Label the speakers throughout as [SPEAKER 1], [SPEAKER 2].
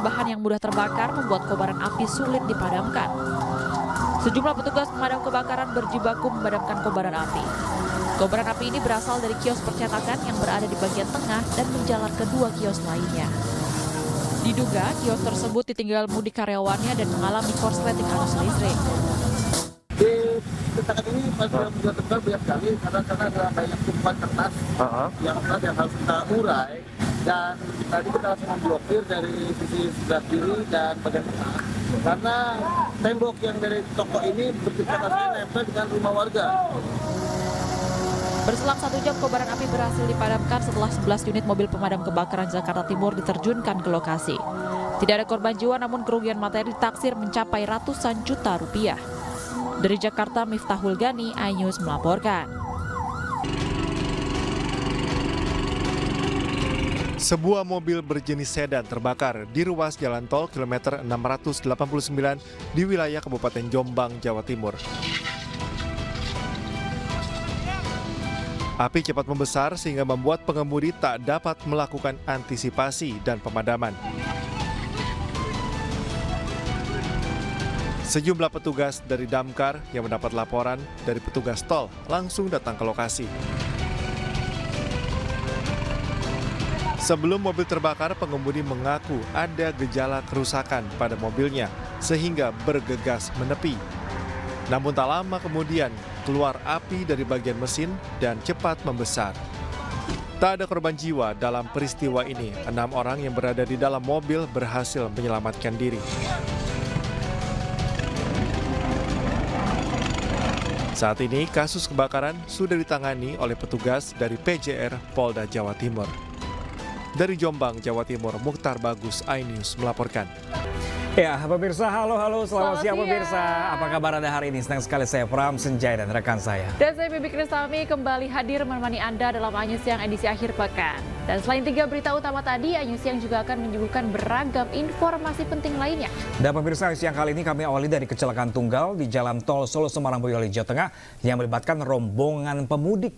[SPEAKER 1] bahan yang mudah terbakar membuat kobaran api sulit dipadamkan. Sejumlah petugas pemadam kebakaran berjibaku memadamkan kobaran api. Kobaran api ini berasal dari kios percetakan yang berada di bagian tengah dan menjalar ke dua kios lainnya. Diduga kios tersebut ditinggal mudik karyawannya dan mengalami korsleting arus listrik.
[SPEAKER 2] Di percetakan ini pada mudah terbakar banyak sekali karena ada banyak tumpukan kertas yang harus kita urai, dan tadi kita langsung memblokir dari sisi sebelah kiri dan bagian tengah karena tembok yang dari toko ini bercetakan nempel dengan rumah warga.
[SPEAKER 1] Berselang 1 jam, kobaran api berhasil dipadamkan setelah 11 unit mobil pemadam kebakaran Jakarta Timur diterjunkan ke lokasi. Tidak ada korban jiwa, namun kerugian materi ditaksir mencapai ratusan juta rupiah. Dari Jakarta, Miftahul Gani, iNews melaporkan.
[SPEAKER 3] Sebuah mobil berjenis sedan terbakar di ruas jalan tol kilometer 689 di wilayah Kabupaten Jombang, Jawa Timur. Api cepat membesar sehingga membuat pengemudi tak dapat melakukan antisipasi dan pemadaman. Sejumlah petugas dari Damkar yang mendapat laporan dari petugas tol langsung datang ke lokasi. Sebelum mobil terbakar, pengemudi mengaku ada gejala kerusakan pada mobilnya sehingga bergegas menepi. Namun tak lama kemudian keluar api dari bagian mesin dan cepat membesar. Tak ada korban jiwa dalam peristiwa ini. 6 orang yang berada di dalam mobil berhasil menyelamatkan diri. Saat ini kasus kebakaran sudah ditangani oleh petugas dari PJR Polda Jawa Timur. Dari Jombang, Jawa Timur, Mukhtar Bagus, iNews melaporkan.
[SPEAKER 4] Ya, pemirsa, halo, selamat siang pemirsa. Apa kabar Anda hari ini? Senang sekali saya Pram Senjaya dan rekan saya.
[SPEAKER 1] Dan saya Bibi Kristami kembali hadir menemani Anda dalam iNews Siang edisi akhir pekan. Dan selain 3 berita utama tadi, iNews Siang juga akan menyuguhkan beragam informasi penting lainnya.
[SPEAKER 4] Dan pemirsa, siang kali ini kami awali dari kecelakaan tunggal di Jalan Tol Solo Semarang Boyolali, Jawa Tengah yang melibatkan rombongan pemudik.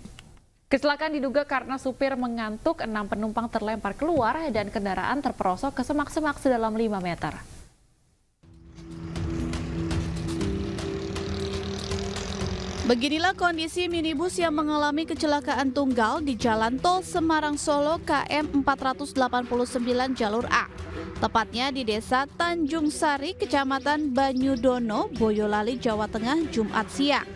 [SPEAKER 1] Kecelakaan diduga karena supir mengantuk, 6 penumpang terlempar keluar dan kendaraan terperosok ke semak-semak sedalam 5 meter.
[SPEAKER 5] Beginilah kondisi minibus yang mengalami kecelakaan tunggal di Jalan Tol Semarang Solo KM 489 jalur A. Tepatnya di Desa Tanjung Sari, Kecamatan Banyudono, Boyolali, Jawa Tengah, Jumat siang.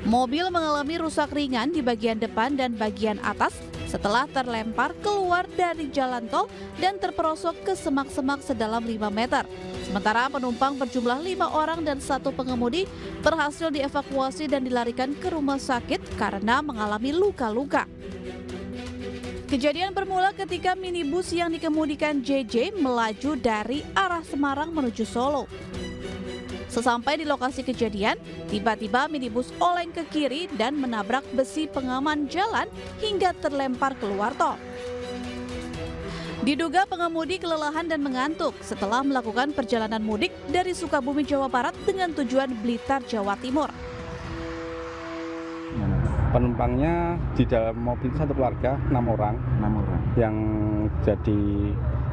[SPEAKER 5] Mobil mengalami rusak ringan di bagian depan dan bagian atas setelah terlempar keluar dari jalan tol dan terperosok ke semak-semak sedalam 5 meter. Sementara penumpang berjumlah 5 orang dan 1 pengemudi berhasil dievakuasi dan dilarikan ke rumah sakit karena mengalami luka-luka. Kejadian bermula ketika minibus yang dikemudikan JJ melaju dari arah Semarang menuju Solo. Sesampai di lokasi kejadian, tiba-tiba minibus oleng ke kiri dan menabrak besi pengaman jalan hingga terlempar keluar tol. Diduga pengemudi kelelahan dan mengantuk setelah melakukan perjalanan mudik dari Sukabumi, Jawa Barat dengan tujuan Blitar, Jawa Timur.
[SPEAKER 6] Penumpangnya di dalam mobil itu satu keluarga, 6 orang.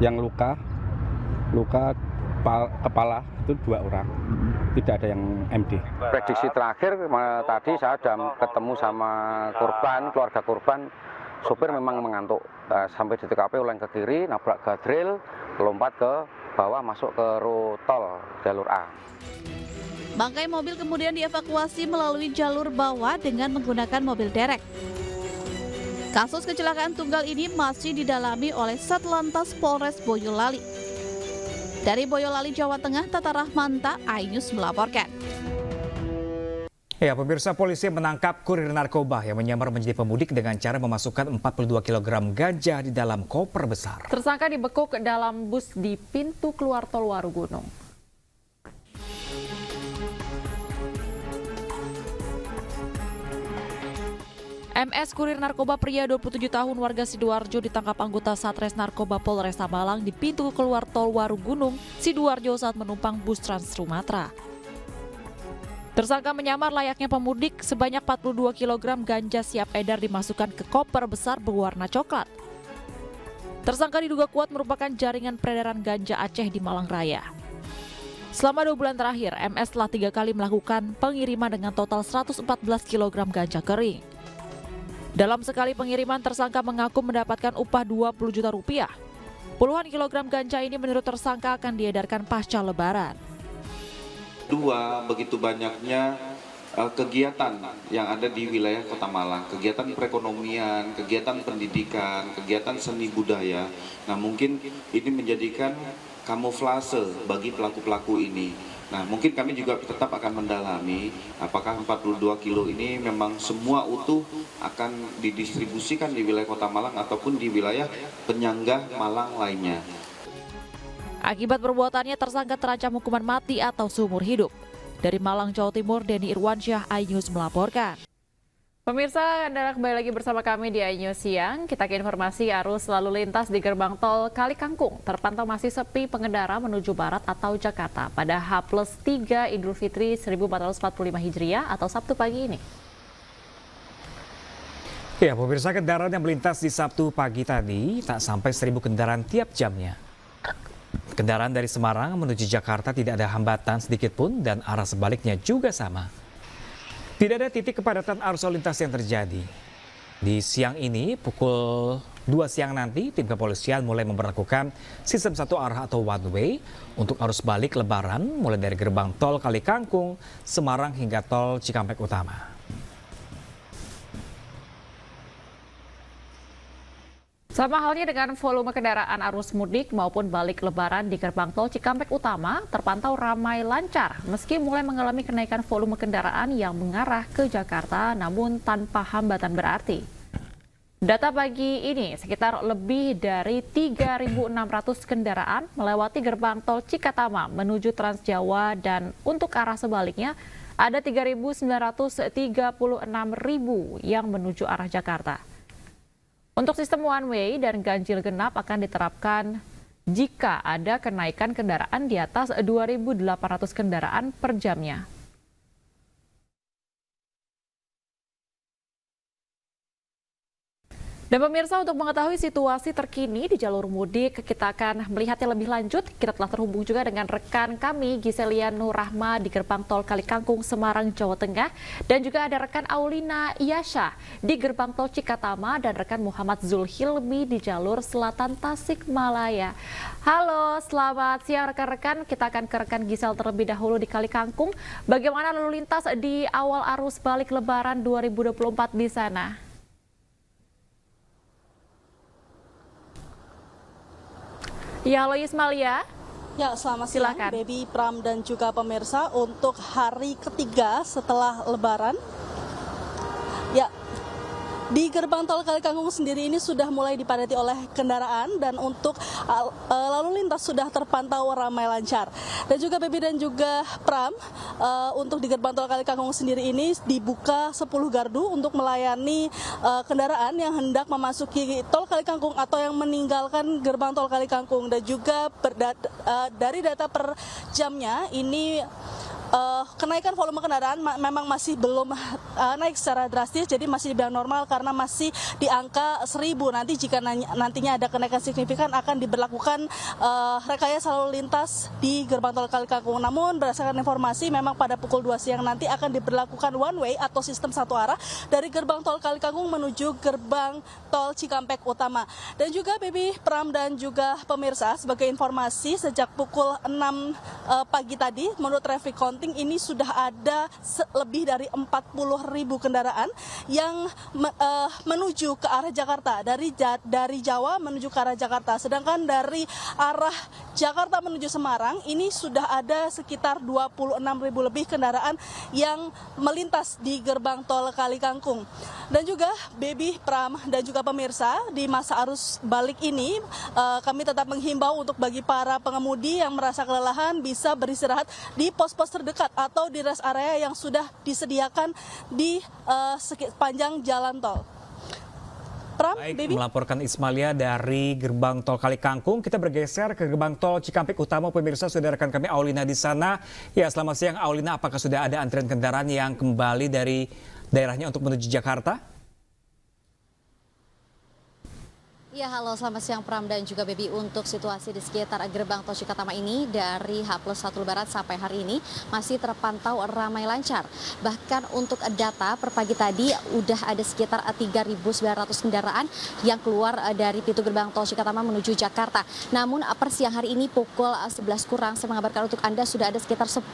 [SPEAKER 6] Yang luka kepala itu 2 orang. Tidak ada yang MD.
[SPEAKER 7] Prediksi terakhir tadi saya sudah ketemu sama keluarga korban. Sopir memang mengantuk, sampai di TKP oleng ke kiri, nabrak guardrail, lompat ke bawah masuk ke tol jalur A.
[SPEAKER 5] Bangkai mobil kemudian dievakuasi melalui jalur bawah dengan menggunakan mobil derek. Kasus kecelakaan tunggal ini masih didalami oleh Satlantas Polres Boyolali. Dari Boyolali, Jawa Tengah, Tata Rahmanta, iNews melaporkan.
[SPEAKER 4] Ya, pemirsa, polisi menangkap kurir narkoba yang menyamar menjadi pemudik dengan cara memasukkan 42 kg ganja di dalam koper besar.
[SPEAKER 1] Tersangka dibekuk dalam bus di pintu keluar tol Warugunung. MS kurir narkoba pria 27 tahun warga Sidoarjo ditangkap anggota Satres Narkoba Polresta Malang di pintu keluar tol Warugunung, Sidoarjo saat menumpang bus Trans Sumatera. Tersangka menyamar layaknya pemudik, sebanyak 42 kg ganja siap edar dimasukkan ke koper besar berwarna coklat. Tersangka diduga kuat merupakan jaringan peredaran ganja Aceh di Malang Raya. Selama 2 bulan terakhir, MS telah 3 kali melakukan pengiriman dengan total 114 kg ganja kering. Dalam sekali pengiriman, tersangka mengaku mendapatkan upah 20 juta rupiah. Puluhan kilogram ganja ini menurut tersangka akan diedarkan pasca Lebaran.
[SPEAKER 8] Dua, begitu banyaknya kegiatan yang ada di wilayah Kota Malang, kegiatan perekonomian, kegiatan pendidikan, kegiatan seni budaya. Nah, mungkin ini menjadikan kamuflase bagi pelaku-pelaku ini. Nah, mungkin kami juga tetap akan mendalami apakah 42 kilo ini memang semua utuh akan didistribusikan di wilayah Kota Malang ataupun di wilayah penyangga Malang lainnya.
[SPEAKER 1] Akibat perbuatannya, tersangka terancam hukuman mati atau seumur hidup. Dari Malang, Jawa Timur, Denny Irwansyah, iNews melaporkan.
[SPEAKER 9] Pemirsa, Anda kembali lagi bersama kami di iNews Siang. Kita ke informasi arus lalu lintas di gerbang tol Kali Kangkung terpantau masih sepi pengendara menuju barat atau Jakarta pada H+3 Idul Fitri 1445 Hijriah atau Sabtu pagi ini.
[SPEAKER 4] Ya, pemirsa, kendaraan yang melintas di Sabtu pagi tadi tak sampai 1.000 kendaraan tiap jamnya. Kendaraan dari Semarang menuju Jakarta tidak ada hambatan sedikit pun dan arah sebaliknya juga sama. Tidak ada titik kepadatan arus lalu lintas yang terjadi. Di siang ini, pukul 2 siang nanti, tim kepolisian mulai memberlakukan sistem satu arah atau one way untuk arus balik Lebaran mulai dari gerbang tol Kali Kangkung, Semarang hingga tol Cikampek Utama.
[SPEAKER 9] Sama halnya dengan volume kendaraan arus mudik maupun balik Lebaran di gerbang tol Cikampek Utama terpantau ramai lancar meski mulai mengalami kenaikan volume kendaraan yang mengarah ke Jakarta namun tanpa hambatan berarti. Data pagi ini sekitar lebih dari 3.600 kendaraan melewati gerbang tol Cikatama menuju Trans Jawa dan untuk arah sebaliknya ada 3.936.000 yang menuju arah Jakarta. Untuk sistem one way dan ganjil genap akan diterapkan jika ada kenaikan kendaraan di atas 2.800 kendaraan per jamnya. Dan pemirsa, untuk mengetahui situasi terkini di jalur mudik, kita akan melihatnya lebih lanjut. Kita telah terhubung juga dengan rekan kami, Giselia Nurrahma di gerbang tol Kali Kangkung, Semarang, Jawa Tengah. Dan juga ada rekan Aulina Iyasha di gerbang tol Cikatama dan rekan Muhammad Zulhilmi di jalur selatan Tasikmalaya. Halo, selamat siang rekan-rekan. Kita akan ke rekan Gisel terlebih dahulu di Kali Kangkung. Bagaimana lalu lintas di awal arus balik Lebaran 2024 di sana? Ya, halo Ismalia.
[SPEAKER 10] Ya, selamat siang, Baby, Pram, dan juga pemirsa. Untuk hari ketiga setelah Lebaran, ya, di gerbang tol Kali Kangkung sendiri ini sudah mulai dipadati oleh kendaraan dan untuk lalu lintas sudah terpantau ramai lancar. Dan juga Baby dan juga Pram, untuk di gerbang tol Kali Kangkung sendiri ini dibuka 10 gardu untuk melayani kendaraan yang hendak memasuki tol Kali Kangkung atau yang meninggalkan gerbang tol Kali Kangkung. Dan juga dari data per jamnya ini kenaikan volume kendaraan memang masih belum naik secara drastis, jadi masih dibilang normal karena masih di angka 1.000. Nanti jika nantinya ada kenaikan signifikan akan diberlakukan rekayasa lalu lintas di gerbang tol Kali Kangkung. Namun berdasarkan informasi memang pada pukul 2 siang nanti akan diberlakukan one way atau sistem satu arah dari gerbang tol Kali Kangkung menuju gerbang tol Cikampek Utama. Dan juga Baby, Pram, dan juga pemirsa, sebagai informasi sejak pukul 6 pagi tadi menurut traffic count ini sudah ada lebih dari 40.000 kendaraan yang menuju ke arah Jakarta, dari Jawa menuju ke arah Jakarta. Sedangkan dari arah Jakarta menuju Semarang ini sudah ada sekitar 26.000 lebih kendaraan yang melintas di gerbang tol Kali Kangkung. Dan juga Baby, Pram, dan juga pemirsa, di masa arus balik ini kami tetap menghimbau untuk bagi para pengemudi yang merasa kelelahan bisa beristirahat di pos-pos terdekat atau di rest area yang sudah disediakan di sepanjang jalan tol. Pram,
[SPEAKER 4] Baik,
[SPEAKER 10] Baby.
[SPEAKER 4] Melaporkan Ismalia dari gerbang tol Kali Kangkung. Kita bergeser ke gerbang tol Cikampek Utama. Pemirsa, sudah rekan kami Aulina di sana. Ya, selamat siang Aulina. Apakah sudah ada antrian kendaraan yang kembali dari daerahnya untuk menuju Jakarta?
[SPEAKER 11] Ya, halo, selamat siang Pram dan juga Baby. Untuk situasi di sekitar gerbang tol Cikatama ini dari H+1 Lebaran sampai hari ini masih terpantau ramai lancar. Bahkan untuk data per pagi tadi udah ada sekitar 3.900 kendaraan yang keluar dari pintu gerbang tol Cikatama menuju Jakarta. Namun per siang hari ini pukul 11 kurang saya mengabarkan untuk Anda sudah ada sekitar 10.000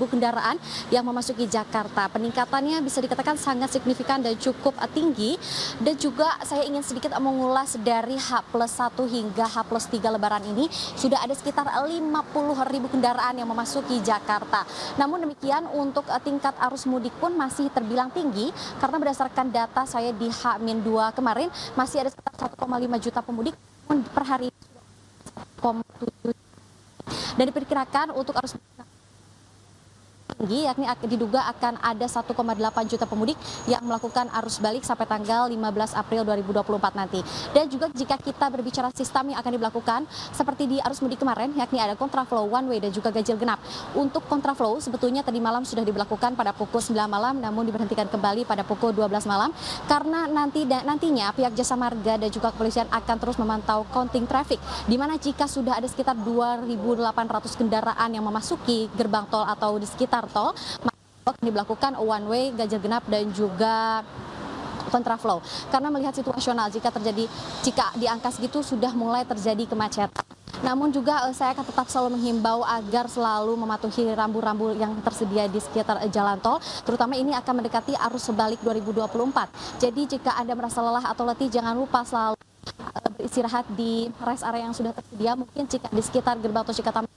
[SPEAKER 11] kendaraan yang memasuki Jakarta. Peningkatannya bisa dikatakan sangat signifikan dan cukup tinggi. Dan juga saya ingin sedikit mengulas dari H+1 hingga H+3 Lebaran ini sudah ada sekitar 50.000 kendaraan yang memasuki Jakarta. Namun demikian untuk tingkat arus mudik pun masih terbilang tinggi karena berdasarkan data saya di H-2 kemarin masih ada sekitar 1,5 juta pemudik per hari ini sudah 1,7 dan diperkirakan untuk arus mudik tinggi, yakni diduga akan ada 1,8 juta pemudik yang melakukan arus balik sampai tanggal 15 April 2024 nanti. Dan juga jika kita berbicara sistem yang akan diberlakukan seperti di arus mudik kemarin, yakni ada kontraflow, one way dan juga ganjil genap. Untuk kontraflow sebetulnya tadi malam sudah diberlakukan pada pukul 9 malam namun diberhentikan kembali pada pukul 12 malam karena nantinya pihak Jasa Marga dan juga kepolisian akan terus memantau counting traffic, di mana jika sudah ada sekitar 2.800 kendaraan yang memasuki gerbang tol atau di sekitar tol, maka diberlakukan one way, ganjil genap dan juga kontraflow. Karena melihat situasional jika di angka segitu sudah mulai terjadi kemacetan. Namun juga saya akan tetap selalu menghimbau agar selalu mematuhi rambu-rambu yang tersedia di sekitar jalan tol, terutama ini akan mendekati arus balik 2024. Jadi jika Anda merasa lelah atau letih, jangan lupa selalu beristirahat di rest area yang sudah tersedia. Mungkin jika di sekitar gerbang tol Cikatama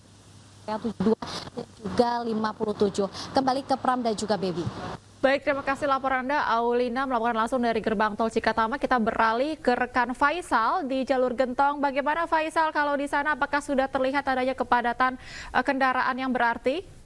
[SPEAKER 11] 72 dan juga 57. Kembali ke Pram dan juga Baby.
[SPEAKER 9] Baik, terima kasih laporan Anda. Aulina melaporkan langsung dari gerbang tol Cikatama. Kita beralih ke rekan Faisal di jalur Gentong. Bagaimana Faisal kalau di sana, apakah sudah terlihat adanya kepadatan kendaraan yang berarti?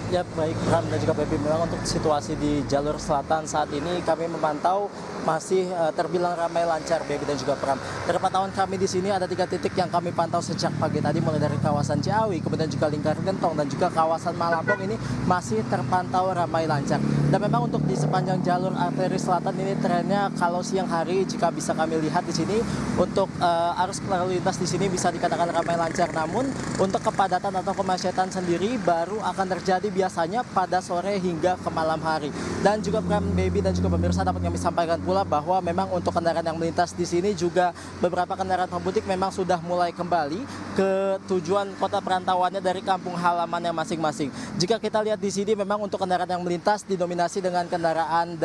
[SPEAKER 12] Ya, baik Pram dan juga Baby, memang untuk situasi di jalur selatan saat ini kami memantau masih terbilang ramai lancar Baby dan juga Pram. Dari pantauan kami di sini ada 3 titik yang kami pantau sejak pagi tadi, mulai dari kawasan Ciawi, kemudian juga Lingkar Gentong dan juga kawasan Malambong ini masih terpantau ramai lancar. Dan memang untuk di sepanjang jalur arteri selatan ini trennya kalau siang hari jika bisa kami lihat di sini untuk arus lalu lintas di sini bisa dikatakan ramai lancar. Namun untuk kepadatan atau kemacetan sendiri baru akan terjadi biasanya pada sore hingga ke malam hari. Dan juga Pram, Baby dan juga pemirsa dapat kami sampaikan pula bahwa memang untuk kendaraan yang melintas di sini juga beberapa kendaraan pemudik memang sudah mulai kembali ke tujuan kota perantauannya dari kampung halamannya masing-masing. Jika kita lihat di sini memang untuk kendaraan yang melintas didominasi dengan kendaraan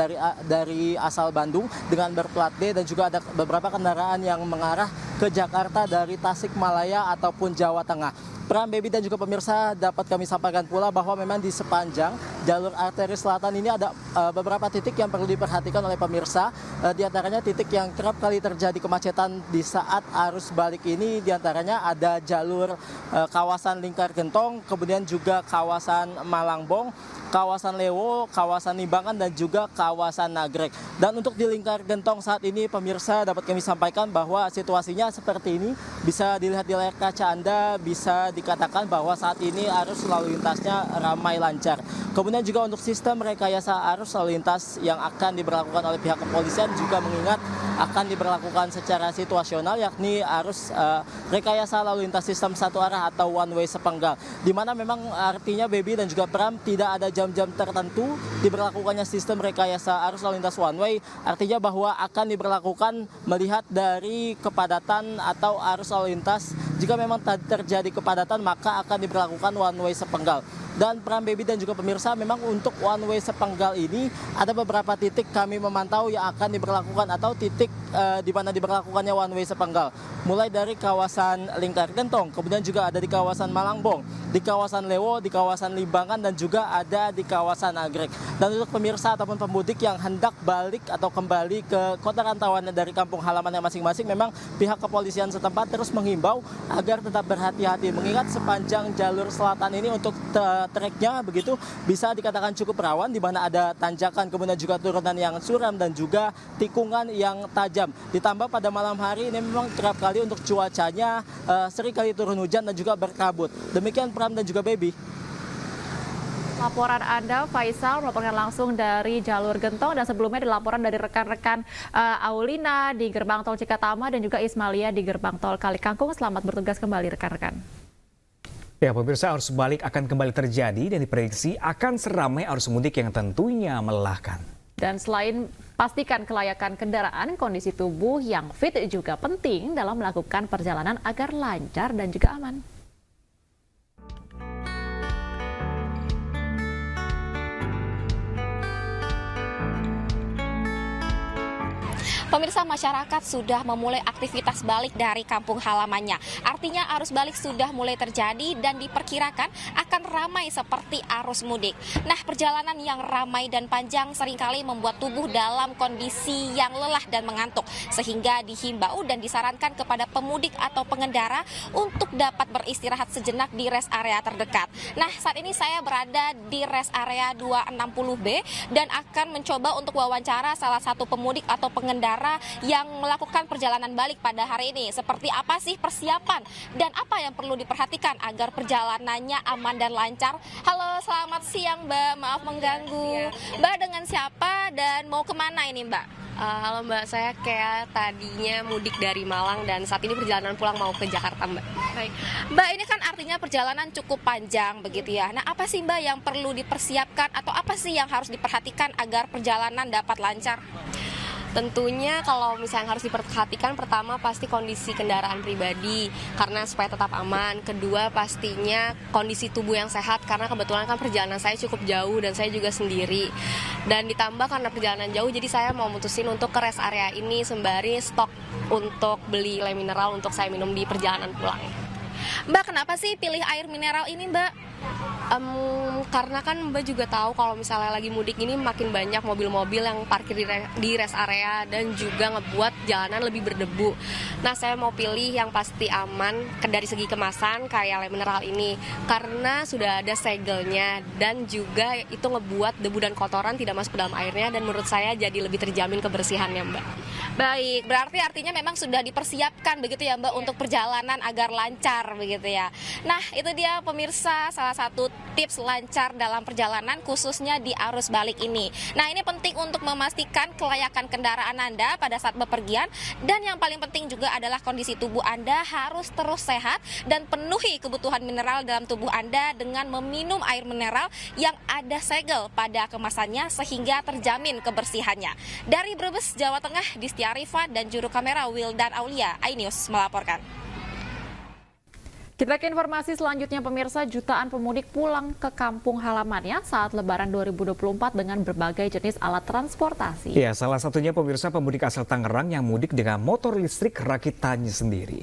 [SPEAKER 12] dari asal Bandung dengan berplat D dan juga ada beberapa kendaraan yang mengarah ke Jakarta dari Tasikmalaya ataupun Jawa Tengah. Pram, Baby dan juga pemirsa dapat kami sampaikan pula bahwa memang di sepanjang jalur arteri selatan ini ada beberapa titik yang perlu diperhatikan oleh pemirsa. Di antaranya titik yang kerap kali terjadi kemacetan di saat arus balik ini, di antaranya ada jalur kawasan Lingkar Gentong, kemudian juga kawasan Malangbong, kawasan Lewo, kawasan Limbangan dan juga kawasan Nagrek. Dan untuk di Lingkar Gentong saat ini pemirsa dapat kami sampaikan bahwa situasinya seperti ini. Bisa dilihat di layar kaca Anda, bisa dikatakan bahwa saat ini arus lalu lintasnya ramai lancar. Kemudian juga untuk sistem rekayasa arus lalu lintas yang akan diberlakukan oleh pihak kepolisian juga mengingat akan diberlakukan secara situasional, yakni arus rekayasa lalu lintas sistem satu arah atau one way sepenggal. Di mana memang artinya Baby dan juga Pram tidak ada jam-jam tertentu diberlakukannya sistem rekayasa arus lalu lintas one way, artinya bahwa akan diberlakukan melihat dari kepadatan atau arus lalu lintas. Jika memang terjadi kepadatan maka akan diberlakukan one way sepenggal. Dan Pram, Baby dan juga pemirsa, memang untuk one way sepenggal ini ada beberapa titik kami memantau yang akan diberlakukan atau titik di mana diberlakukannya one way sepenggal. Mulai dari kawasan Lingkar Gentong, kemudian juga ada di kawasan Malangbong, di kawasan Lewo, di kawasan Limbangan dan juga ada di kawasan Nagrek. Dan untuk pemirsa ataupun pemudik yang hendak balik atau kembali ke kota rantauannya dari kampung halamannya masing-masing, memang pihak kepolisian setempat terus menghimbau agar tetap berhati-hati, mengingat sepanjang jalur selatan ini untuk treknya begitu bisa dikatakan cukup rawan, di mana ada tanjakan, kemudian juga turunan yang suram dan juga tikungan yang tajam. Ditambah pada malam hari ini memang kerap kali untuk cuacanya sering kali turun hujan dan juga berkabut. Demikian Pram dan juga Baby.
[SPEAKER 9] laporan Anda, Faisal, melaporkan langsung dari jalur Gentong, dan sebelumnya ada laporan dari rekan-rekan Aulina di gerbang tol Cikatama dan juga Ismalia di gerbang tol Kalikangkung. Selamat bertugas kembali rekan-rekan.
[SPEAKER 4] Ya, pemirsa, arus balik akan kembali terjadi dan diprediksi akan seramai arus mudik yang tentunya melelahkan.
[SPEAKER 9] Dan selain pastikan kelayakan kendaraan, kondisi tubuh yang fit juga penting dalam melakukan perjalanan agar lancar dan juga aman.
[SPEAKER 13] Pemirsa, masyarakat sudah memulai aktivitas balik dari kampung halamannya. Artinya arus balik sudah mulai terjadi dan diperkirakan akan ramai seperti arus mudik. Nah, perjalanan yang ramai dan panjang seringkali membuat tubuh dalam kondisi yang lelah dan mengantuk. Sehingga dihimbau dan disarankan kepada pemudik atau pengendara untuk dapat beristirahat sejenak di rest area terdekat. Nah, saat ini saya berada di rest area 260B dan akan mencoba untuk wawancara salah satu pemudik atau pengendara yang melakukan perjalanan balik pada hari ini. Seperti apa sih persiapan dan apa yang perlu diperhatikan agar perjalanannya aman dan lancar? Halo, selamat siang Mbak, maaf mengganggu. Mbak, dengan siapa dan mau kemana ini Mbak?
[SPEAKER 14] Halo Mbak, saya kayak tadinya mudik dari Malang dan saat ini perjalanan pulang mau ke Jakarta Mbak.
[SPEAKER 13] Baik, Mbak, ini kan artinya perjalanan cukup panjang begitu ya. Nah, apa sih Mbak yang perlu dipersiapkan atau apa sih yang harus diperhatikan agar perjalanan dapat lancar?
[SPEAKER 14] Tentunya kalau misalnya harus diperhatikan, pertama pasti kondisi kendaraan pribadi karena supaya tetap aman. Kedua pastinya kondisi tubuh yang sehat karena kebetulan kan perjalanan saya cukup jauh dan saya juga sendiri. Dan ditambah karena perjalanan jauh, jadi saya mau mutusin untuk ke rest area ini sembari stok untuk beli air mineral untuk saya minum di perjalanan pulang.
[SPEAKER 13] Mbak, kenapa sih pilih air mineral ini Mbak?
[SPEAKER 14] Karena kan Mbak juga tahu kalau misalnya lagi mudik ini makin banyak mobil-mobil yang parkir di rest area dan juga ngebuat jalanan lebih berdebu. Nah, saya mau pilih yang pasti aman dari segi kemasan kayak air mineral ini karena sudah ada segelnya dan juga itu ngebuat debu dan kotoran tidak masuk ke dalam airnya dan menurut saya jadi lebih terjamin kebersihannya Mbak.
[SPEAKER 13] Baik, berarti artinya memang sudah dipersiapkan begitu ya Mbak untuk perjalanan agar lancar begitu ya. Nah, itu dia pemirsa salah satu tips lancar dalam perjalanan khususnya di arus balik ini. Nah, ini penting untuk memastikan kelayakan kendaraan Anda pada saat bepergian dan yang paling penting juga adalah kondisi tubuh Anda harus terus sehat dan penuhi kebutuhan mineral dalam tubuh Anda dengan meminum air mineral yang ada segel pada kemasannya sehingga terjamin kebersihannya. Dari Brebes, Jawa Tengah, Distia Arifa dan juru kamera Wildan Aulia, iNews melaporkan.
[SPEAKER 9] Kita ke informasi selanjutnya pemirsa, jutaan pemudik pulang ke kampung halamannya saat Lebaran 2024 dengan berbagai jenis alat transportasi.
[SPEAKER 4] Ya, salah satunya pemirsa pemudik asal Tangerang yang mudik dengan motor listrik rakitannya sendiri.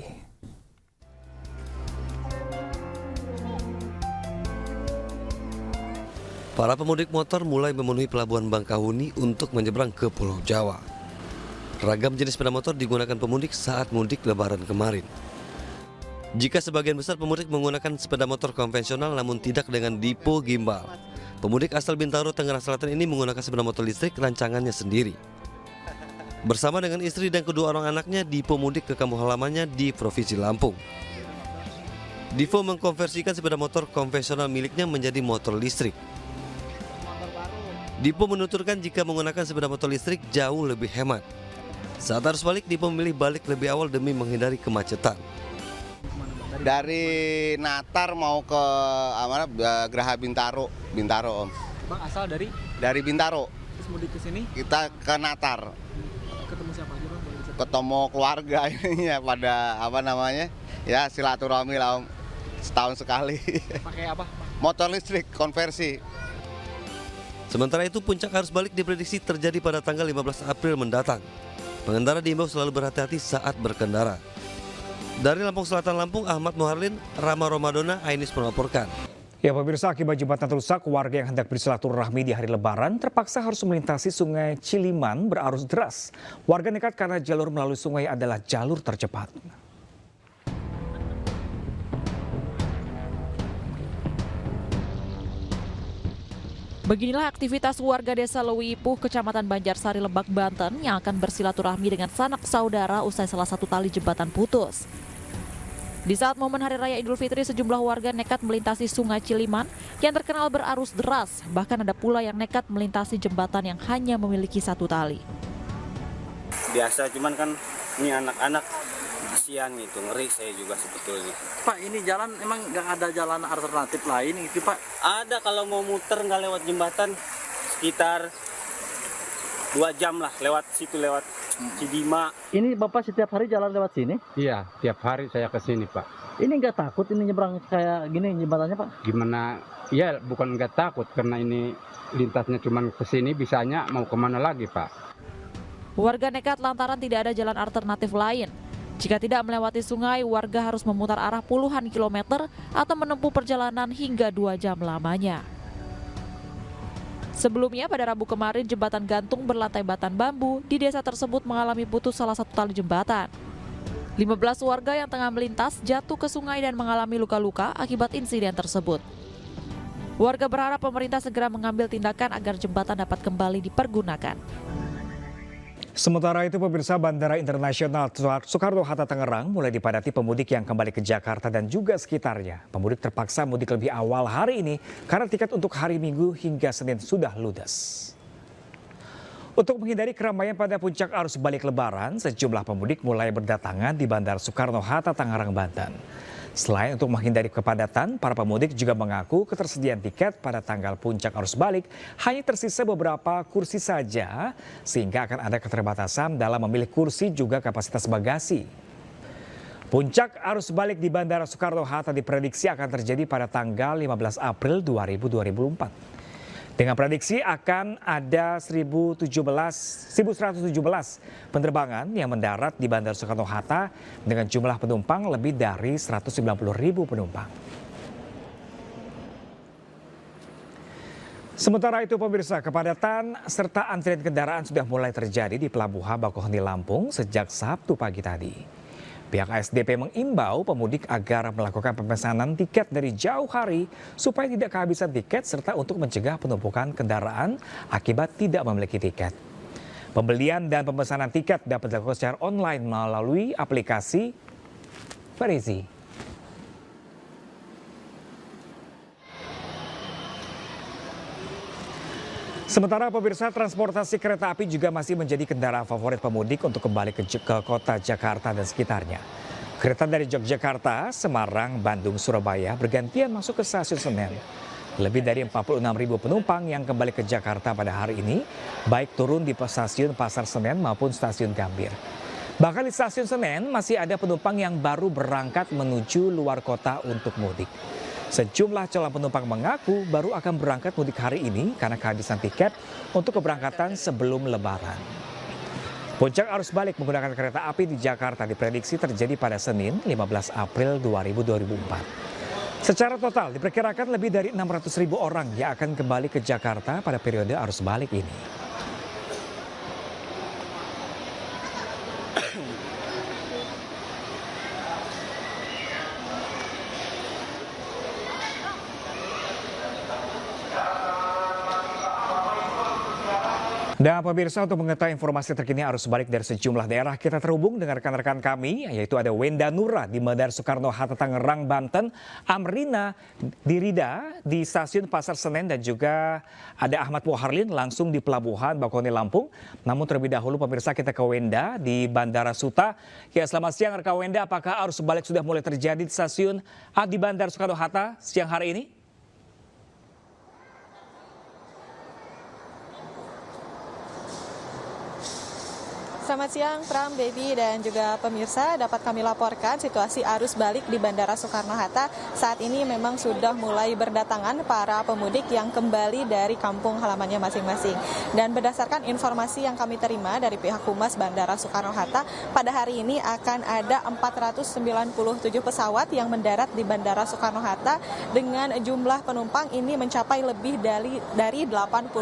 [SPEAKER 15] Para pemudik motor mulai memenuhi pelabuhan Bangkahuni untuk menyeberang ke Pulau Jawa. Ragam jenis sepeda motor digunakan pemudik saat mudik Lebaran kemarin. Jika sebagian besar pemudik menggunakan sepeda motor konvensional namun tidak dengan dipo gimbal, pemudik asal Bintaro, Tangerang Selatan ini menggunakan sepeda motor listrik rancangannya sendiri. Bersama dengan istri dan kedua orang anaknya, Dipo mudik ke kampung halamannya di Provinsi Lampung. Dipo mengkonversikan sepeda motor konvensional miliknya menjadi motor listrik. Dipo menuturkan jika menggunakan sepeda motor listrik jauh lebih hemat. Saat arus balik, Dipo memilih balik lebih awal demi menghindari kemacetan.
[SPEAKER 2] Dari Natar mau ke Geraha Bintaro Om.
[SPEAKER 12] Bang, asal dari?
[SPEAKER 2] Dari Bintaro.
[SPEAKER 12] Terus mudik ke sini?
[SPEAKER 2] Kita ke Natar.
[SPEAKER 12] Ketemu siapa aja Bang?
[SPEAKER 2] Ketemu keluarga ini ya pada ya silaturahmi lah Om. Setahun sekali.
[SPEAKER 12] Pakai apa?
[SPEAKER 2] Motor listrik konversi.
[SPEAKER 15] Sementara itu puncak arus balik diprediksi terjadi pada tanggal 15 April mendatang. Pengendara diimbau selalu berhati-hati saat berkendara. Dari Lampung Selatan, Lampung, Ahmad Muharlin, Rama Romadona, iNews melaporkan.
[SPEAKER 4] Ya pemirsa, akibat jembatan rusak, warga yang hendak bersilaturahmi di hari Lebaran terpaksa harus melintasi Sungai Ciliman berarus deras. Warga nekat karena jalur melalui sungai adalah jalur tercepat.
[SPEAKER 1] Beginilah aktivitas warga desa Lewi Ipuh, Kecamatan Banjarsari, Lebak, Banten yang akan bersilaturahmi dengan sanak saudara usai salah satu tali jembatan putus. Di saat momen Hari Raya Idul Fitri, sejumlah warga nekat melintasi Sungai Ciliman yang terkenal berarus deras. Bahkan ada pula yang nekat melintasi jembatan yang hanya memiliki satu tali.
[SPEAKER 16] Biasa, cuman kan ini anak-anak kasihan gitu, ngeri saya juga sebetulnya.
[SPEAKER 12] Pak, ini jalan emang nggak ada jalan alternatif lain gitu Pak?
[SPEAKER 16] Ada, kalau mau muter nggak lewat jembatan sekitar 2 jam lah, lewat situ, lewat Cidima.
[SPEAKER 12] Ini Bapak setiap hari jalan lewat sini?
[SPEAKER 6] Iya, tiap hari saya ke sini, Pak.
[SPEAKER 12] Ini nggak takut ini nyebrang kayak gini jembatannya Pak?
[SPEAKER 6] Gimana? Ya, bukan nggak takut, karena ini lintasnya cuma ke sini, bisanya mau kemana lagi, Pak?
[SPEAKER 1] Warga nekat lantaran tidak ada jalan alternatif lain. Jika tidak melewati sungai, warga harus memutar arah puluhan kilometer atau menempuh perjalanan hingga 2 jam lamanya. Sebelumnya pada Rabu kemarin, jembatan gantung berlantai batan bambu di desa tersebut mengalami putus salah satu tali jembatan. 15 warga yang tengah melintas jatuh ke sungai dan mengalami luka-luka akibat insiden tersebut. Warga berharap pemerintah segera mengambil tindakan agar jembatan dapat kembali dipergunakan.
[SPEAKER 4] Sementara itu, pemirsa, Bandara Internasional Soekarno-Hatta Tangerang mulai dipadati pemudik yang kembali ke Jakarta dan juga sekitarnya. Pemudik terpaksa mudik lebih awal hari ini karena tiket untuk hari Minggu hingga Senin sudah ludes. Untuk menghindari keramaian pada puncak arus balik Lebaran, sejumlah pemudik mulai berdatangan di Bandara Soekarno-Hatta Tangerang, Banten. Selain untuk menghindari kepadatan, para pemudik juga mengaku ketersediaan tiket pada tanggal puncak arus balik hanya tersisa beberapa kursi saja, sehingga akan ada keterbatasan dalam memilih kursi juga kapasitas bagasi. Puncak arus balik di Bandara Soekarno-Hatta diprediksi akan terjadi pada tanggal 15 April 2024. Dengan prediksi akan ada 1.117 penerbangan yang mendarat di Bandara Soekarno-Hatta dengan jumlah penumpang lebih dari 190.000 penumpang. Sementara itu, pemirsa, kepadatan serta antrian kendaraan sudah mulai terjadi di Pelabuhan Bakauheni Lampung sejak Sabtu pagi tadi. Pihak ASDP mengimbau pemudik agar melakukan pemesanan tiket dari jauh hari supaya tidak kehabisan tiket serta untuk mencegah penumpukan kendaraan akibat tidak memiliki tiket. Pembelian dan pemesanan tiket dapat dilakukan secara online melalui aplikasi Verizi. Sementara pemirsa, transportasi kereta api juga masih menjadi kendaraan favorit pemudik untuk kembali ke kota Jakarta dan sekitarnya. Kereta dari Yogyakarta, Semarang, Bandung, Surabaya bergantian masuk ke stasiun Senen. Lebih dari 46.000 penumpang yang kembali ke Jakarta pada hari ini, baik turun di stasiun Pasar Senen maupun stasiun Gambir. Bahkan di stasiun Senen masih ada penumpang yang baru berangkat menuju luar kota untuk mudik. Sejumlah calon penumpang mengaku baru akan berangkat mudik hari ini karena kehabisan tiket untuk keberangkatan sebelum Lebaran. Puncak arus balik menggunakan kereta api di Jakarta diprediksi terjadi pada Senin 15 April 2024. Secara total diperkirakan lebih dari 600.000 orang yang akan kembali ke Jakarta pada periode arus balik ini. Dan pemirsa, untuk mengetahui informasi terkini arus balik dari sejumlah daerah, kita terhubung dengan rekan-rekan kami, yaitu ada Wenda Nura di Bandara Soekarno-Hatta Tangerang, Banten, Amrina Dirida di stasiun Pasar Senen, dan juga ada Ahmad Muharlin langsung di Pelabuhan Bakauheni Lampung. Namun terlebih dahulu pemirsa, kita ke Wenda di Bandara Suta. Ya, selamat siang rekan Wenda, apakah arus balik sudah mulai terjadi di stasiun di Bandara Soekarno-Hatta siang hari ini?
[SPEAKER 17] Selamat siang, Pram, Baby, dan juga pemirsa. Dapat kami laporkan situasi arus balik di Bandara Soekarno-Hatta. Saat ini memang sudah mulai berdatangan para pemudik yang kembali dari kampung halamannya masing-masing. Dan berdasarkan informasi yang kami terima dari pihak Humas Bandara Soekarno-Hatta, pada hari ini akan ada 497 pesawat yang mendarat di Bandara Soekarno-Hatta dengan jumlah penumpang ini mencapai lebih dari 80.000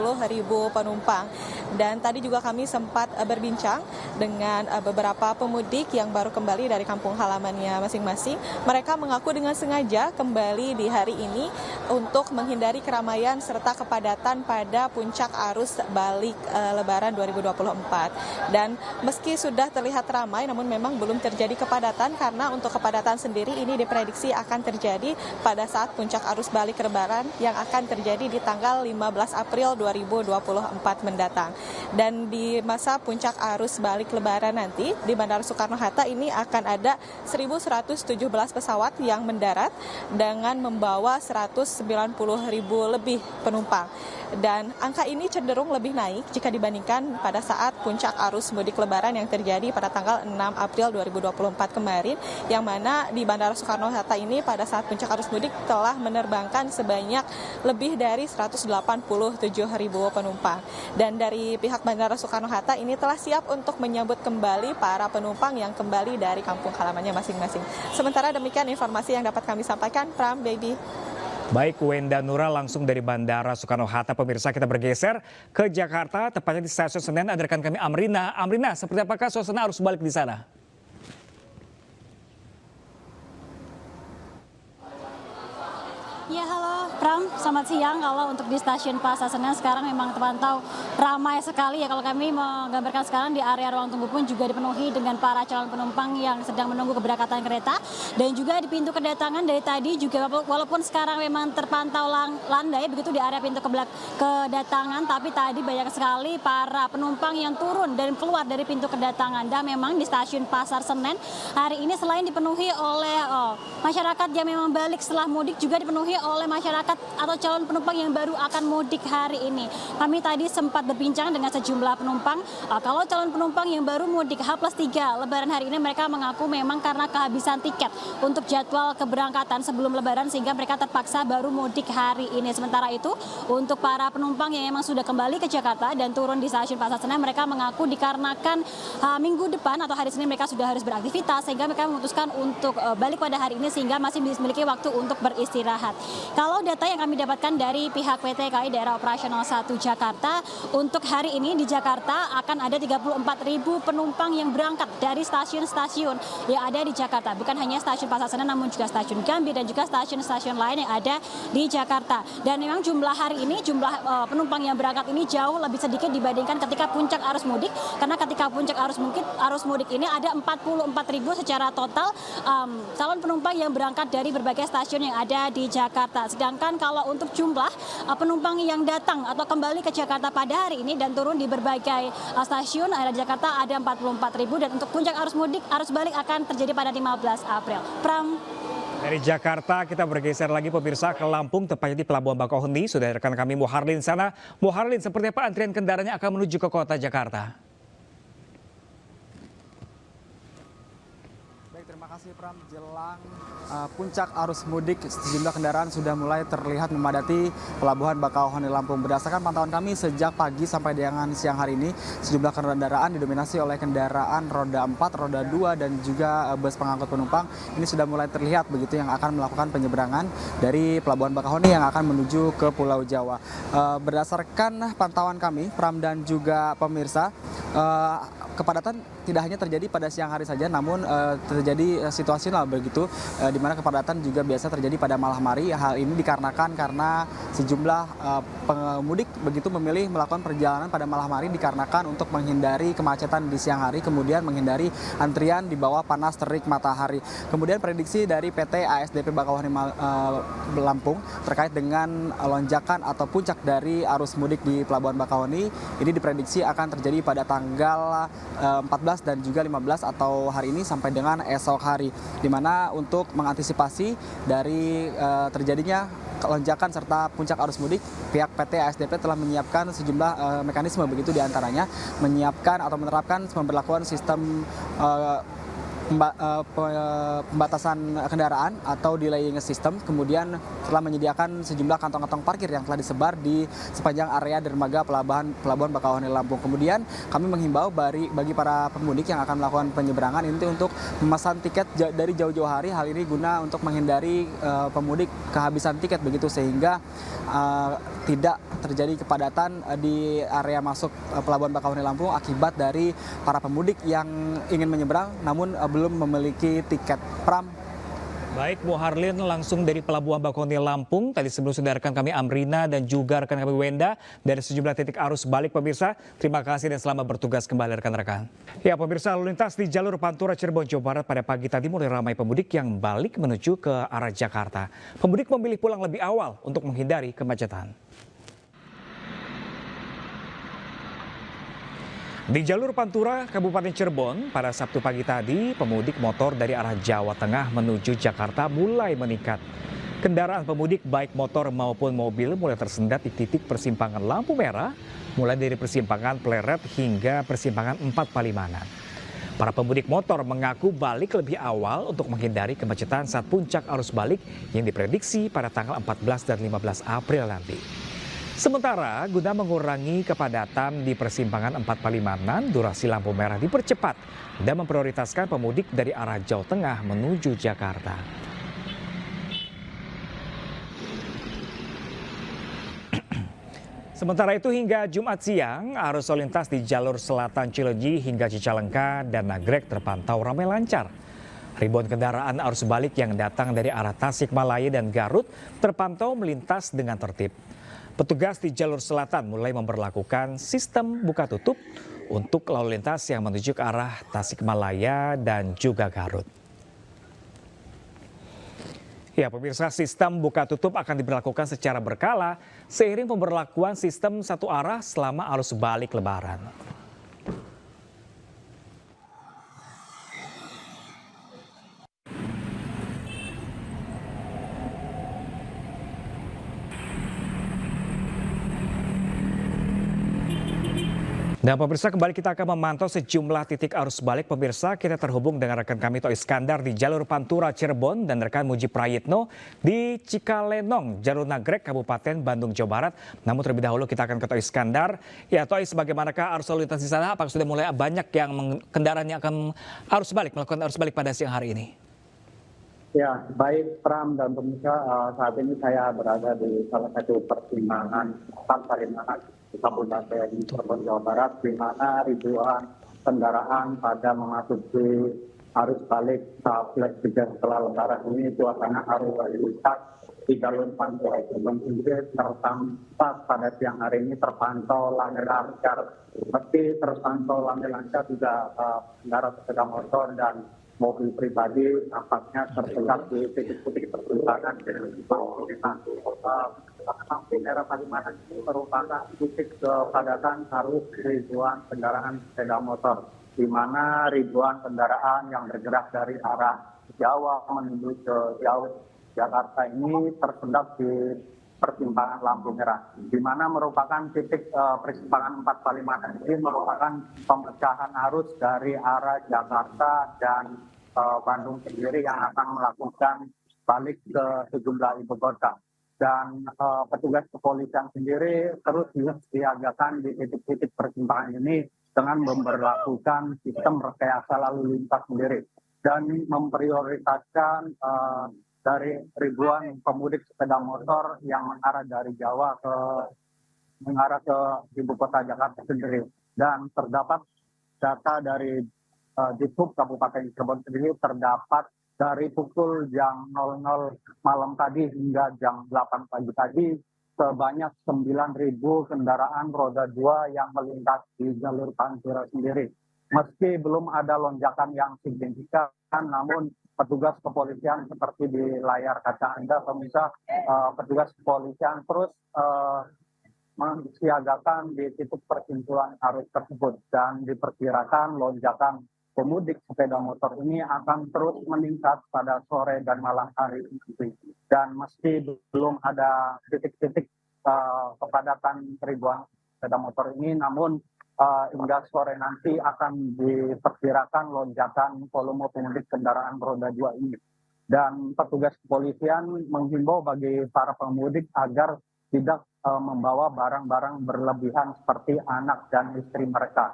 [SPEAKER 17] penumpang. Dan tadi juga kami sempat berbincang dengan beberapa pemudik yang baru kembali dari kampung halamannya masing-masing. Mereka mengaku dengan sengaja kembali di hari ini untuk menghindari keramaian serta kepadatan pada puncak arus balik Lebaran 2024. Dan meski sudah terlihat ramai, namun memang belum terjadi kepadatan karena untuk kepadatan sendiri ini diprediksi akan terjadi pada saat puncak arus balik Lebaran yang akan terjadi di tanggal 15 April 2024 mendatang. Dan di masa puncak arus balik Lebaran nanti di Bandara Soekarno-Hatta ini akan ada 1.117 pesawat yang mendarat dengan membawa 190.000 lebih penumpang. Dan angka ini cenderung lebih naik jika dibandingkan pada saat puncak arus mudik Lebaran yang terjadi pada tanggal 6 April 2024 kemarin, yang mana di Bandara Soekarno-Hatta ini pada saat puncak arus mudik telah menerbangkan sebanyak lebih dari 187.000 penumpang. Dan dari pihak Bandara Soekarno-Hatta ini telah siap untuk menyambut kembali para penumpang yang kembali dari kampung halamannya masing-masing. Sementara demikian informasi yang dapat kami sampaikan, Pram, Baby.
[SPEAKER 4] Baik, Wenda Nura langsung dari Bandara Soekarno-Hatta. Pemirsa, kita bergeser ke Jakarta, tepatnya di Stasiun Senen. Ada rekan kami Amrina. Amrina, seperti apakah suasana arus balik di sana?
[SPEAKER 18] Ya, halo Pram, selamat siang. Kalau untuk di Stasiun Pasar Senen sekarang memang terpantau ramai sekali ya. Kalau kami menggambarkan sekarang di area ruang tunggu pun juga dipenuhi dengan para calon penumpang yang sedang menunggu keberangkatan kereta. Dan juga di pintu kedatangan dari tadi juga walaupun sekarang memang terpantau landai begitu di area pintu kedatangan, tapi tadi banyak sekali para penumpang yang turun dan keluar dari pintu kedatangan. Dan memang di Stasiun Pasar Senen hari ini selain dipenuhi oleh masyarakat yang memang balik setelah mudik, juga dipenuhi oleh masyarakat atau calon penumpang yang baru akan mudik hari ini. Kami tadi sempat berbincang dengan sejumlah penumpang. Kalau calon penumpang yang baru mudik H+3 Lebaran hari ini, mereka mengaku memang karena kehabisan tiket untuk jadwal keberangkatan sebelum Lebaran sehingga mereka terpaksa baru mudik hari ini. Sementara itu untuk para penumpang yang memang sudah kembali ke Jakarta dan turun di Stasiun Pasar Senen, mereka mengaku dikarenakan minggu depan atau hari Senin mereka sudah harus beraktivitas sehingga mereka memutuskan untuk balik pada hari ini sehingga masih memiliki waktu untuk beristirahat. Kalau data yang kami dapatkan dari pihak PT KAI Daerah Operasional 1 Jakarta, untuk hari ini di Jakarta akan ada 34.000 penumpang yang berangkat dari stasiun-stasiun yang ada di Jakarta. Bukan hanya Stasiun Pasar Senen namun juga Stasiun Gambir dan juga stasiun-stasiun lain yang ada di Jakarta. Dan memang jumlah hari ini, jumlah penumpang yang berangkat ini jauh lebih sedikit dibandingkan ketika puncak arus mudik. Karena ketika puncak arus mudik ini ada 44.000 secara total calon penumpang yang berangkat dari berbagai stasiun yang ada di Jakarta. Sedangkan kalau untuk jumlah penumpang yang datang atau kembali ke Jakarta pada hari ini dan turun di berbagai stasiun ada di Jakarta ada 44.000, dan untuk puncak arus mudik, arus balik akan terjadi pada 15 April. Pram.
[SPEAKER 4] Dari Jakarta kita bergeser lagi pemirsa ke Lampung, tepatnya di Pelabuhan Bakauheni. Sudah rekan kami Muharlin sana. Muharlin, seperti apa antrian kendaraannya akan menuju ke kota Jakarta?
[SPEAKER 19] Terima kasih Pram. Jelang puncak arus mudik, sejumlah kendaraan sudah mulai terlihat memadati Pelabuhan Bakauheni Lampung. Berdasarkan pantauan kami sejak pagi sampai dengan siang hari ini, sejumlah kendaraan didominasi oleh kendaraan roda 4, roda 2 dan juga bus pengangkut penumpang. Ini sudah mulai terlihat begitu yang akan melakukan penyeberangan dari Pelabuhan Bakauheni yang akan menuju ke Pulau Jawa. Berdasarkan pantauan kami, Pram dan juga pemirsa, kepadatan tidak hanya terjadi pada siang hari saja, namun terjadi situasional begitu, di mana kepadatan juga biasa terjadi pada malam hari. Hal ini dikarenakan karena sejumlah pemudik begitu memilih melakukan perjalanan pada malam hari dikarenakan untuk menghindari kemacetan di siang hari, kemudian menghindari antrian di bawah panas terik matahari. Kemudian prediksi dari PT ASDP Bakauheni Lampung terkait dengan lonjakan atau puncak dari arus mudik di Pelabuhan Bakauheni ini diprediksi akan terjadi pada tanggal 14 dan juga 15 atau hari ini sampai dengan esok hari, di mana untuk mengantisipasi dari terjadinya lonjakan serta puncak arus mudik, pihak PT ASDP telah menyiapkan sejumlah mekanisme begitu, diantaranya menyiapkan atau menerapkan pemberlakuan sistem pembatasan kendaraan atau delaying system, kemudian telah menyediakan sejumlah kantong-kantong parkir yang telah disebar di sepanjang area dermaga Pelabuhan Bakauheni Lampung. Kemudian kami menghimbau bagi para pemudik yang akan melakukan penyeberangan ini untuk memesan tiket dari jauh-jauh hari. Hal ini guna untuk menghindari pemudik kehabisan tiket begitu, sehingga tidak terjadi kepadatan di area masuk Pelabuhan Bakauheni Lampung akibat dari para pemudik yang ingin menyeberang namun belum memiliki tiket. Pram.
[SPEAKER 4] Baik, Bu Harlin langsung dari Pelabuhan Bakauheni Lampung. Tadi sebelum sudah rekan kami Amrina dan juga rekan kami Wenda dari sejumlah titik arus balik pemirsa. Terima kasih dan selamat bertugas kembali rekan-rekan. Ya pemirsa, lalu lintas di jalur Pantura Cirebon Jawa Barat pada pagi tadi mulai ramai pemudik yang balik menuju ke arah Jakarta. Pemudik memilih pulang lebih awal untuk menghindari kemacetan. Di jalur Pantura, Kabupaten Cirebon, pada Sabtu pagi tadi, pemudik motor dari arah Jawa Tengah menuju Jakarta mulai meningkat. Kendaraan pemudik baik motor maupun mobil mulai tersendat di titik persimpangan lampu merah, mulai dari persimpangan Pleret hingga persimpangan 4 Palimanan. Para pemudik motor mengaku balik lebih awal untuk menghindari kemacetan saat puncak arus balik yang diprediksi pada tanggal 14 dan 15 April nanti. Sementara guna mengurangi kepadatan di persimpangan 4 Palimanan, durasi lampu merah dipercepat dan memprioritaskan pemudik dari arah Jawa Tengah menuju Jakarta. Sementara itu hingga Jumat siang, arus lalu lintas di jalur selatan Cileunyi hingga Cicalengka dan Nagrek terpantau ramai lancar. Ribuan kendaraan arus balik yang datang dari arah Tasikmalaya dan Garut terpantau melintas dengan tertib. Petugas di jalur selatan mulai memberlakukan sistem buka tutup untuk lalu lintas yang menuju ke arah Tasikmalaya dan juga Garut. Ya pemirsa, sistem buka tutup akan diberlakukan secara berkala seiring pemberlakuan sistem satu arah selama arus balik Lebaran. Dan pemirsa, kembali kita akan memantau sejumlah titik arus balik. Pemirsa, kita terhubung dengan rekan kami Toh Iskandar di jalur Pantura Cirebon dan rekan Muji Prayitno di Cikalenong, jalur Nagrek, Kabupaten Bandung, Jawa Barat. Namun terlebih dahulu kita akan ke Toh Iskandar. Ya Toh, bagaimanakah arus lalu lintas di sana? Apakah sudah mulai banyak yang kendaraan yang akan melakukan arus balik pada siang hari ini?
[SPEAKER 20] Ya, baik Pram dan pemirsa, saat ini saya berada di salah satu persimpangan 4 Palimanan di Kabupaten Cirebon, Jawa Barat, di mana ribuan kendaraan pada memasuki arus balik saat setelah Lebaran ini. Suasana arus lalu lintas di jalur Pantura Cirebon sendiri tertampak pada siang hari ini terpantau lancar lancar. Meski terpantau lancar lancar, juga kendaraan sepeda motor dan mobil pribadi nampaknya tersendat di titik-titik persimpangan dengan daerah Palimanan ini merupakan titik kepadatan arus ribuan kendaraan sepeda motor, di mana ribuan kendaraan yang bergerak dari arah Jawa menuju ke Jakarta ini tersendat di persimpangan lampu merah, di mana merupakan titik persimpangan 4 Palimanan ini merupakan pemecahan arus dari arah Jakarta dan Bandung sendiri yang akan melakukan balik ke sejumlah ibu kota. Dan petugas kepolisian sendiri terus disiagakan di titik-titik persimpangan ini dengan memberlakukan sistem rekayasa lalu lintas sendiri dan memprioritaskan dari ribuan pemudik sepeda motor yang mengarah dari Jawa mengarah ke ibu kota Jakarta sendiri. Dan terdapat data dari Dishub Kabupaten Cirebon sendiri, terdapat dari pukul jam 00 malam tadi hingga jam 8 pagi tadi sebanyak 9.000 kendaraan roda 2 yang melintas di jalur Pantura sendiri. Meski belum ada lonjakan yang signifikan, namun petugas kepolisian seperti di layar kaca Anda, pemirsa, petugas kepolisian terus mensiagakan di titik persimpulan arus tersebut dan diperkirakan lonjakan pemudik sepeda motor ini akan terus meningkat pada sore dan malam hari ini. Dan meski belum ada titik-titik kepadatan ribuan sepeda motor ini, namun hingga sore nanti akan diperkirakan lonjakan volume pemudik kendaraan roda 2 ini. dan petugas kepolisian menghimbau bagi para pemudik agar tidak membawa barang-barang berlebihan seperti anak dan istri mereka.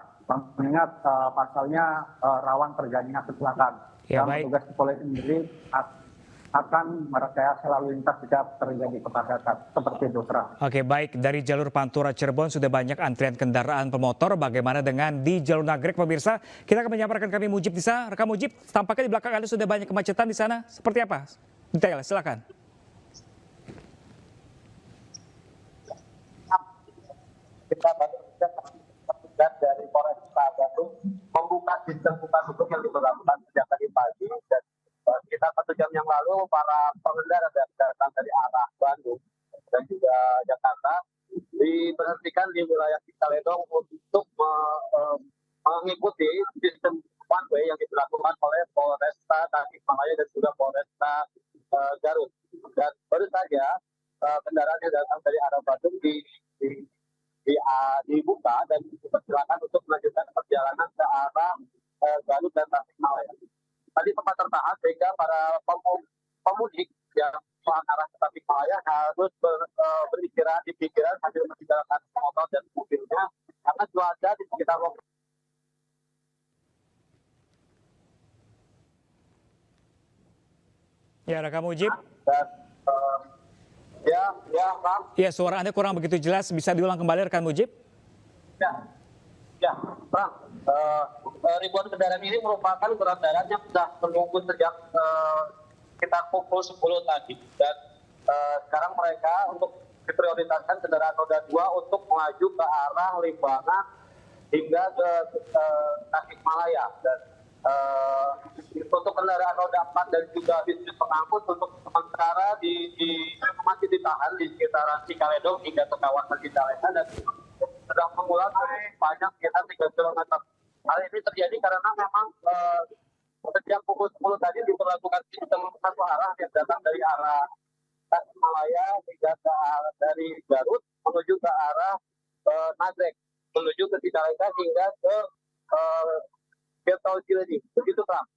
[SPEAKER 20] Mengingat pasalnya rawan terjadinya kecelakaan.
[SPEAKER 4] Ya,
[SPEAKER 20] dan petugas kepolisian sendiri akan merekayasa lalu lintas jika terjadi kepadatan. Seperti itu, Tra.
[SPEAKER 4] Oke, baik. Dari jalur Pantura Cirebon sudah banyak antrian kendaraan pemotor. Bagaimana dengan di jalur Nagrek, pemirsa? Kita akan menyampaikan kami Mujib di sana. Rekam Mujib, tampaknya di belakang Anda sudah banyak kemacetan di sana. Seperti apa? Detail, silakan.
[SPEAKER 20] Kita baru petugas dari Polresta Bandung membuka sistem buka tutup yang diberlakukan sejak tadi pagi, dan sekitar 1 jam yang lalu para pengendara yang datang dari arah Bandung dan juga Jakarta diberhentikan di wilayah Cikaledong untuk mengikuti sistem one way yang diberlakukan oleh Polresta Tasikmalaya dan juga Polresta Garut. Dan baru saja kendaraan yang datang dari arah Bandung dibuka dan dipersilakan untuk melanjutkan perjalanan ke arah Garut dan Tasikmalaya. Tadi sempat tertahan sehingga para pemudik yang arah ke Tasikmalaya harus beristirahat di pinggiran sambil meninggalkan motor dan mobilnya karena cuaca di sekitar lokasi.
[SPEAKER 4] Ya, Rekam Mujib.
[SPEAKER 20] Dan, Bang.
[SPEAKER 4] Ya, suara Anda kurang begitu jelas. Bisa diulang kembali, Rekan Mujib?
[SPEAKER 20] Ya, Bang. Ribuan kendaraan ini merupakan kendaraan yang sudah menunggu sejak sekitar pukul 10 tadi. Dan sekarang mereka untuk diprioritaskan kendaraan roda 2 untuk melaju ke arah Limbangan hingga ke Tasikmalaya. Dan untuk kendaraan roda 4 dan juga bis pengangkut untuk sementara masih ditahan di sekitaran Cikaledong hingga ke kawasan Cicalengka dan sedang mengulang sepanjang sekitar 3 km. Hal ini terjadi karena memang sejak pukul 10 tadi diberlakukan sistem satu arah yang datang dari arah Tasikmalaya hingga ke arah dari Garut menuju ke arah Nagrek, menuju ke Cicalengka hingga ke Tol Ciledug. Begitu, Pak.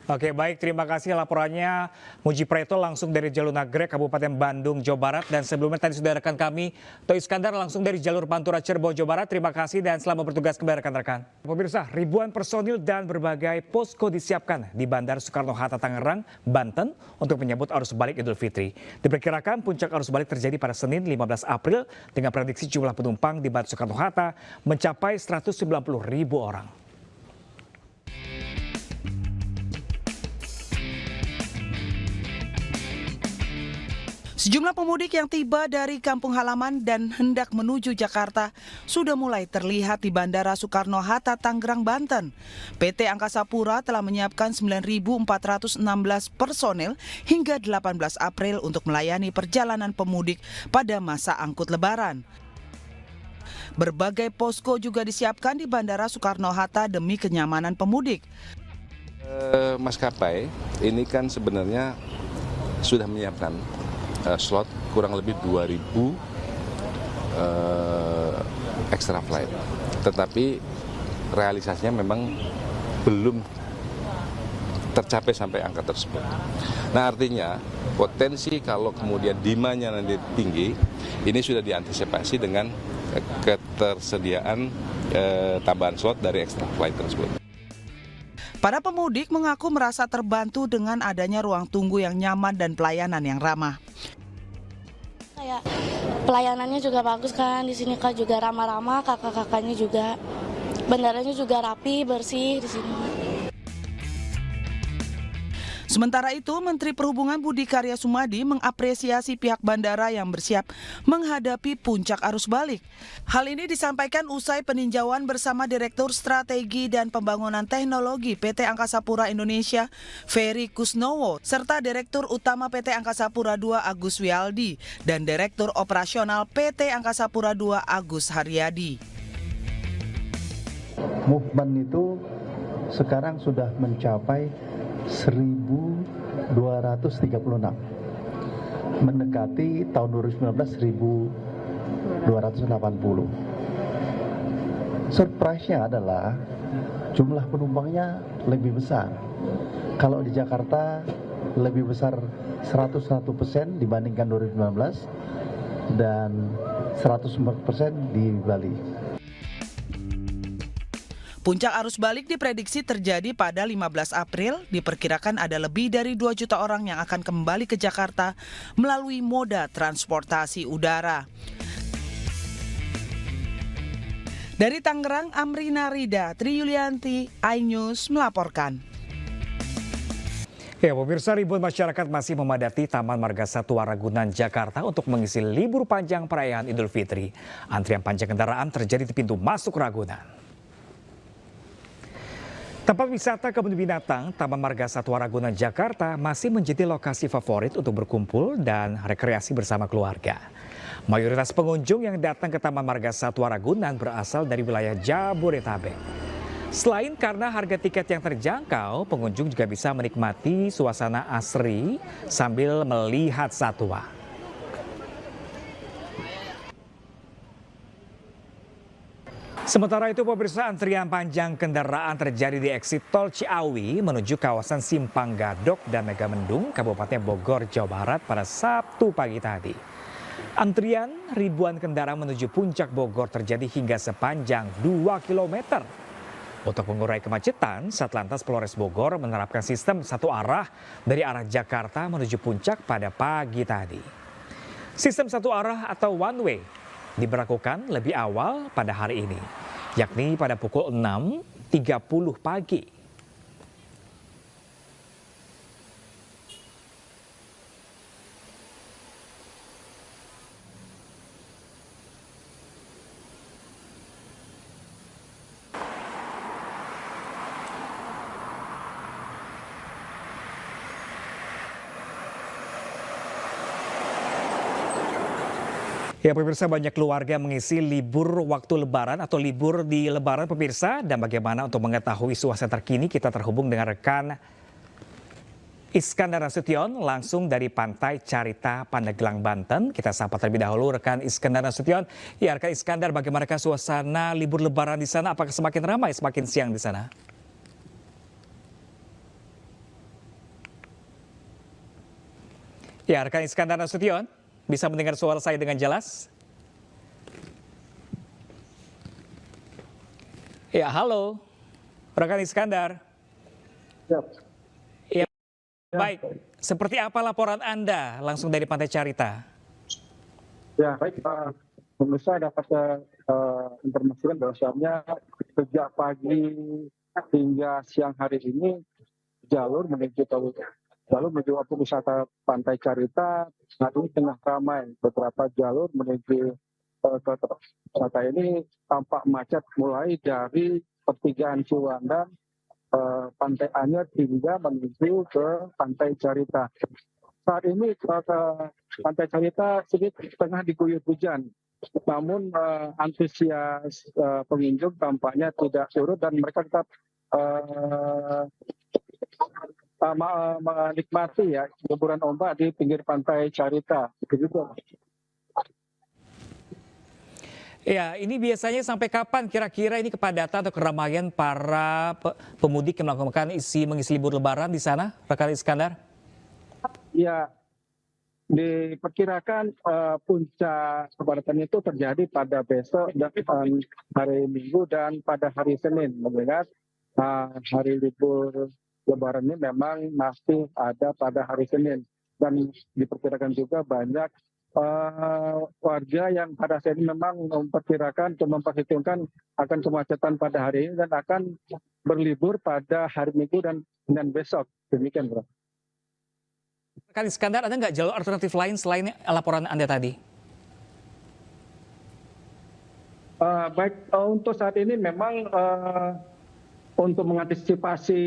[SPEAKER 4] Oke, baik, terima kasih laporannya Mujib Preto langsung dari jalur Nagrek, Kabupaten Bandung, Jawa Barat. Dan sebelumnya tadi sudah rekan kami Toh Iskandar langsung dari jalur Pantura Cirebon, Jawa Barat. Terima kasih dan selamat bertugas kembali rekan-rekan. Pemirsa, ribuan personil dan berbagai posko disiapkan di Bandara Soekarno-Hatta, Tangerang, Banten untuk menyambut arus balik Idul Fitri. Diperkirakan puncak arus balik terjadi pada Senin 15 April dengan prediksi jumlah penumpang di Bandara Soekarno-Hatta mencapai 190.000 orang.
[SPEAKER 21] Sejumlah pemudik yang tiba dari kampung halaman dan hendak menuju Jakarta sudah mulai terlihat di Bandara Soekarno-Hatta, Tangerang, Banten. PT Angkasa Pura telah menyiapkan 9.416 personel hingga 18 April untuk melayani perjalanan pemudik pada masa angkut Lebaran. Berbagai posko juga disiapkan di Bandara Soekarno-Hatta demi kenyamanan pemudik.
[SPEAKER 22] Maskapai ini kan sebenarnya sudah menyiapkan slot kurang lebih 2.000 extra flight, tetapi realisasinya memang belum tercapai sampai angka tersebut. Nah, artinya potensi kalau kemudian demand-nya nanti tinggi, ini sudah diantisipasi dengan ketersediaan tambahan slot dari extra flight tersebut.
[SPEAKER 21] Para pemudik mengaku merasa terbantu dengan adanya ruang tunggu yang nyaman dan pelayanan yang ramah.
[SPEAKER 23] Kayak pelayanannya juga bagus kan, di sini kan juga ramah-ramah, kakak-kakaknya juga, bandaranya juga rapi, bersih di sini.
[SPEAKER 21] Sementara itu, Menteri Perhubungan Budi Karya Sumadi mengapresiasi pihak bandara yang bersiap menghadapi puncak arus balik. Hal ini disampaikan usai peninjauan bersama Direktur Strategi dan Pembangunan Teknologi PT Angkasa Pura Indonesia, Ferry Kusnowo, serta Direktur Utama PT Angkasa Pura II Agus Wialdi dan Direktur Operasional PT Angkasa Pura II Agus Haryadi.
[SPEAKER 24] Movement itu sekarang sudah mencapai 1.236, mendekati tahun 2019 1.280. Surprise-nya adalah jumlah penumpangnya lebih besar. Kalau di Jakarta lebih besar 101% dibandingkan 2019 dan 104% di Bali.
[SPEAKER 21] Puncak arus balik diprediksi terjadi pada 15 April. Diperkirakan ada lebih dari 2 juta orang yang akan kembali ke Jakarta melalui moda transportasi udara. Dari Tangerang, Amrina Rida, Tri Yulianti, iNews melaporkan.
[SPEAKER 4] Ya, pemirsa, ribuan masyarakat masih memadati Taman Marga Satwa Ragunan, Jakarta untuk mengisi libur panjang perayaan Idul Fitri. Antrian panjang kendaraan terjadi di pintu masuk Ragunan. Tempat wisata kebun binatang Taman Marga Satwa Ragunan, Jakarta masih menjadi lokasi favorit untuk berkumpul dan rekreasi bersama keluarga. Mayoritas pengunjung yang datang ke Taman Marga Satwa Ragunan berasal dari wilayah Jabodetabek. Selain karena harga tiket yang terjangkau, pengunjung juga bisa menikmati suasana asri sambil melihat satwa. Sementara itu, pemirsa, antrian panjang kendaraan terjadi di eksit tol Ciawi menuju kawasan Simpang Gadok dan Megamendung, Kabupaten Bogor, Jawa Barat pada Sabtu pagi tadi. Antrian ribuan kendaraan menuju Puncak Bogor terjadi hingga sepanjang 2 km. Untuk mengurai kemacetan, Satlantas Polres Bogor menerapkan sistem satu arah dari arah Jakarta menuju Puncak pada pagi tadi. Sistem satu arah atau one way diberlakukan lebih awal pada hari ini, yakni pada pukul 6.30 pagi. Ya, pemirsa, banyak keluarga mengisi libur waktu lebaran atau libur di lebaran, pemirsa. Dan bagaimana untuk mengetahui suasana terkini, kita terhubung dengan rekan Iskandar Nasution langsung dari Pantai Carita, Pandeglang, Banten. Kita sapa terlebih dahulu rekan Iskandar Nasution. Ya, rekan Iskandar, bagaimana suasana libur lebaran di sana? Apakah semakin ramai semakin siang di sana? Ya, rekan Iskandar Nasution, bisa mendengar suara saya dengan jelas? Ya, halo, rekan Iskandar. Ya, baik. Seperti apa laporan Anda langsung dari Pantai Carita?
[SPEAKER 3] Ya, baik. Pemirsa dapat informasikan bahwasannya sejak pagi hingga siang hari ini jalur menuju objek wisata Pantai Carita saat ini tengah ramai. Beberapa jalur menuju ke tempat wisata ini tampak macet mulai dari pertigaan Ciwandan, Pantai Anyer hingga menuju ke Pantai Carita. Saat ini ke Pantai Carita sedikit tengah diguyur hujan, namun antusias pengunjung tampaknya tidak surut dan mereka tetap menikmati ya hiburan ombak di pinggir Pantai Carita. Begitu.
[SPEAKER 4] Ya, ini biasanya sampai kapan kira-kira ini kepadatan atau keramaian para pemudik yang melakukan mengisi libur lebaran di sana, rekan Iskandar?
[SPEAKER 3] Ya, diperkirakan puncak kepadatan itu terjadi pada besok dan hari Minggu dan pada hari Senin, mengingat hari libur Lebaran ini memang masih ada pada hari Senin, dan diperkirakan juga banyak warga yang pada saat ini memang memperhitungkan akan kemacetan pada hari ini dan akan berlibur pada hari Minggu dan besok. Demikian, Bro.
[SPEAKER 4] Rekan Iskandar, ada nggak jalur alternatif lain selain laporan Anda tadi?
[SPEAKER 3] Baik, untuk saat ini memang untuk mengantisipasi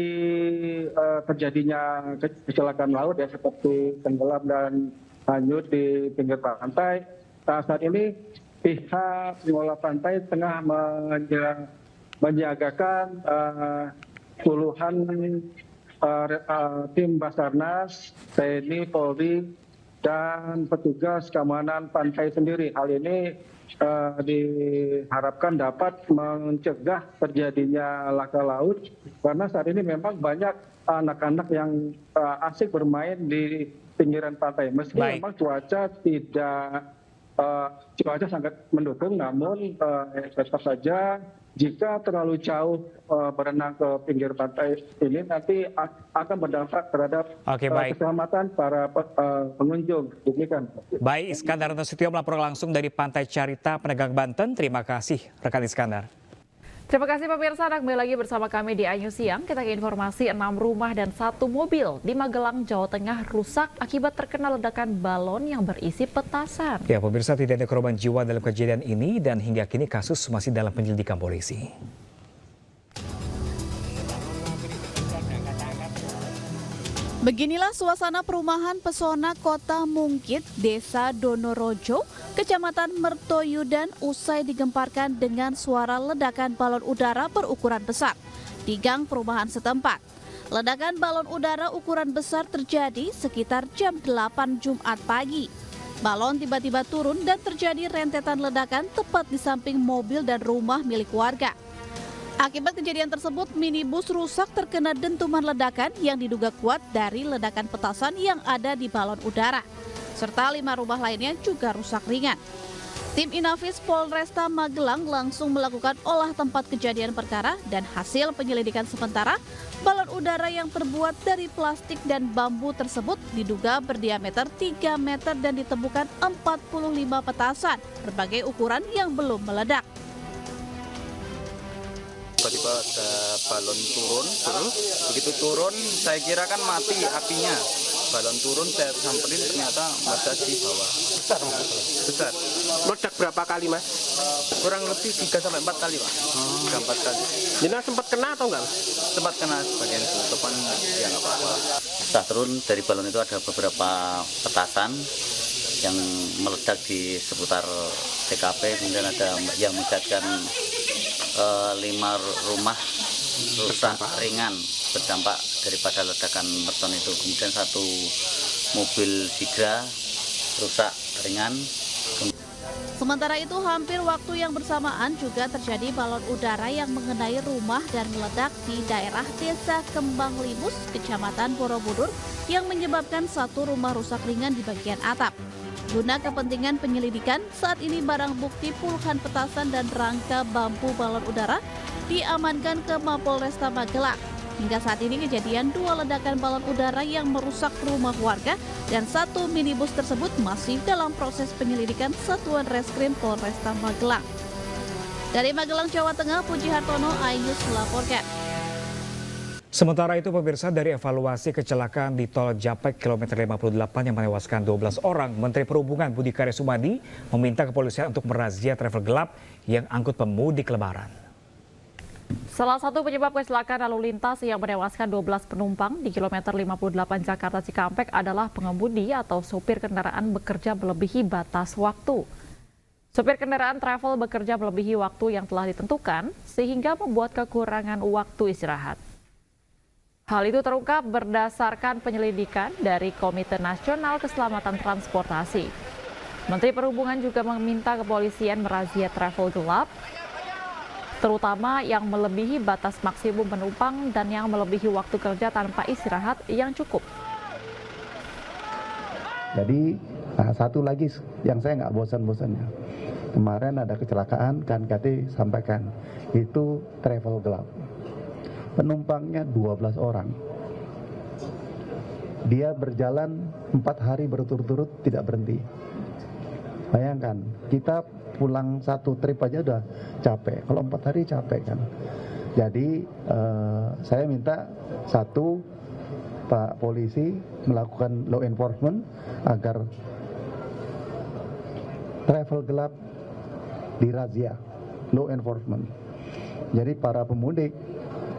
[SPEAKER 3] terjadinya kecelakaan laut ya seperti tenggelam dan hanyut di pinggir pantai, saat ini pihak pengelola pantai tengah menyiagakan puluhan tim Basarnas, TNI, Polri, dan petugas keamanan pantai sendiri. Hal ini diharapkan dapat mencegah terjadinya laka laut karena saat ini memang banyak anak-anak yang asik bermain di pinggiran pantai. Meski memang cuaca sangat mendukung, namun tetap saja jika terlalu jauh berenang ke pinggir pantai ini nanti akan berdampak terhadap keselamatan para pengunjung. Demikian.
[SPEAKER 4] Baik, Iskandar Nasution melaporkan langsung dari Pantai Carita, Pandeglang, Banten. Terima kasih rekan Iskandar.
[SPEAKER 9] Terima kasih pemirsa, Anda kembali lagi bersama kami di iNews Siang. Kita ke informasi 6 rumah dan 1 mobil di Magelang, Jawa Tengah rusak akibat terkena ledakan balon yang berisi petasan.
[SPEAKER 4] Ya, pemirsa, tidak ada korban jiwa dalam kejadian ini dan hingga kini kasus masih dalam penyelidikan polisi.
[SPEAKER 5] Beginilah suasana perumahan pesona Kota Mungkit, Desa Donorojo, Kecamatan Mertoyudan usai digemparkan dengan suara ledakan balon udara berukuran besar di gang perumahan setempat. Ledakan balon udara ukuran besar terjadi sekitar jam 8 Jumat pagi. Balon tiba-tiba turun dan terjadi rentetan ledakan tepat di samping mobil dan rumah milik warga. Akibat kejadian tersebut, minibus rusak terkena dentuman ledakan yang diduga kuat dari ledakan petasan yang ada di balon udara. Serta 5 rumah lainnya juga rusak ringan. Tim Inafis Polresta Magelang langsung melakukan olah tempat kejadian perkara dan hasil penyelidikan sementara, balon udara yang terbuat dari plastik dan bambu tersebut diduga berdiameter 3 meter dan ditemukan 45 petasan berbagai ukuran yang belum meledak.
[SPEAKER 7] Tiba-tiba ada balon turun, begitu turun saya kira kan mati apinya. Balon turun saya samperin ternyata meledak di bawah. Besar.
[SPEAKER 8] Meledak berapa kali, Mas?
[SPEAKER 7] Kurang lebih 3-4 kali, Pak. 3-4 kali.
[SPEAKER 8] Jenazah sempat kena atau enggak?
[SPEAKER 7] Sempat kena sebagian tutupan, ya nggak apa-apa.
[SPEAKER 10] Setelah turun dari balon itu ada beberapa petasan yang meledak di seputar TKP, kemudian ada yang mengakibatkan 5 rumah rusak ringan berdampak daripada ledakan merton itu. Kemudian 1 mobil Sigra rusak ringan.
[SPEAKER 5] Sementara itu hampir waktu yang bersamaan juga terjadi balon udara yang mengenai rumah dan meledak di daerah Desa Kembang Limus, Kecamatan Borobudur yang menyebabkan 1 rumah rusak ringan di bagian atap. Guna kepentingan penyelidikan, saat ini barang bukti puluhan petasan dan rangka bambu balon udara diamankan ke Mapolresta Magelang. Hingga saat ini kejadian 2 ledakan balon udara yang merusak rumah warga dan 1 minibus tersebut masih dalam proses penyelidikan Satuan Reskrim Polresta Magelang. Dari Magelang, Jawa Tengah, Puji Hartono, iNews melaporkan.
[SPEAKER 4] Sementara itu pemirsa, dari evaluasi kecelakaan di Tol Japek kilometer 58 yang menewaskan 12 orang, Menteri Perhubungan Budi Karya Sumadi meminta kepolisian untuk merazia travel gelap yang angkut pemudik lebaran.
[SPEAKER 9] Salah satu penyebab kecelakaan lalu lintas yang menewaskan 12 penumpang di kilometer 58 Jakarta Cikampek adalah pengemudi atau supir kendaraan bekerja melebihi batas waktu. Supir kendaraan travel bekerja melebihi waktu yang telah ditentukan sehingga membuat kekurangan waktu istirahat. Hal itu terungkap berdasarkan penyelidikan dari Komite Nasional Keselamatan Transportasi. Menteri Perhubungan juga meminta kepolisian merazia travel gelap, terutama yang melebihi batas maksimum penumpang dan yang melebihi waktu kerja tanpa istirahat yang cukup.
[SPEAKER 24] Jadi satu lagi yang saya nggak bosan-bosannya. Kemarin ada kecelakaan, KNKT sampaikan, itu travel gelap. Penumpangnya 12 orang. Dia berjalan 4 hari berturut-turut tidak berhenti. Bayangkan, kita pulang 1 trip aja udah capek. Kalau 4 hari capek kan. Jadi saya minta 1, Pak Polisi melakukan law enforcement agar travel gelap dirazia, law enforcement. Jadi para pemudik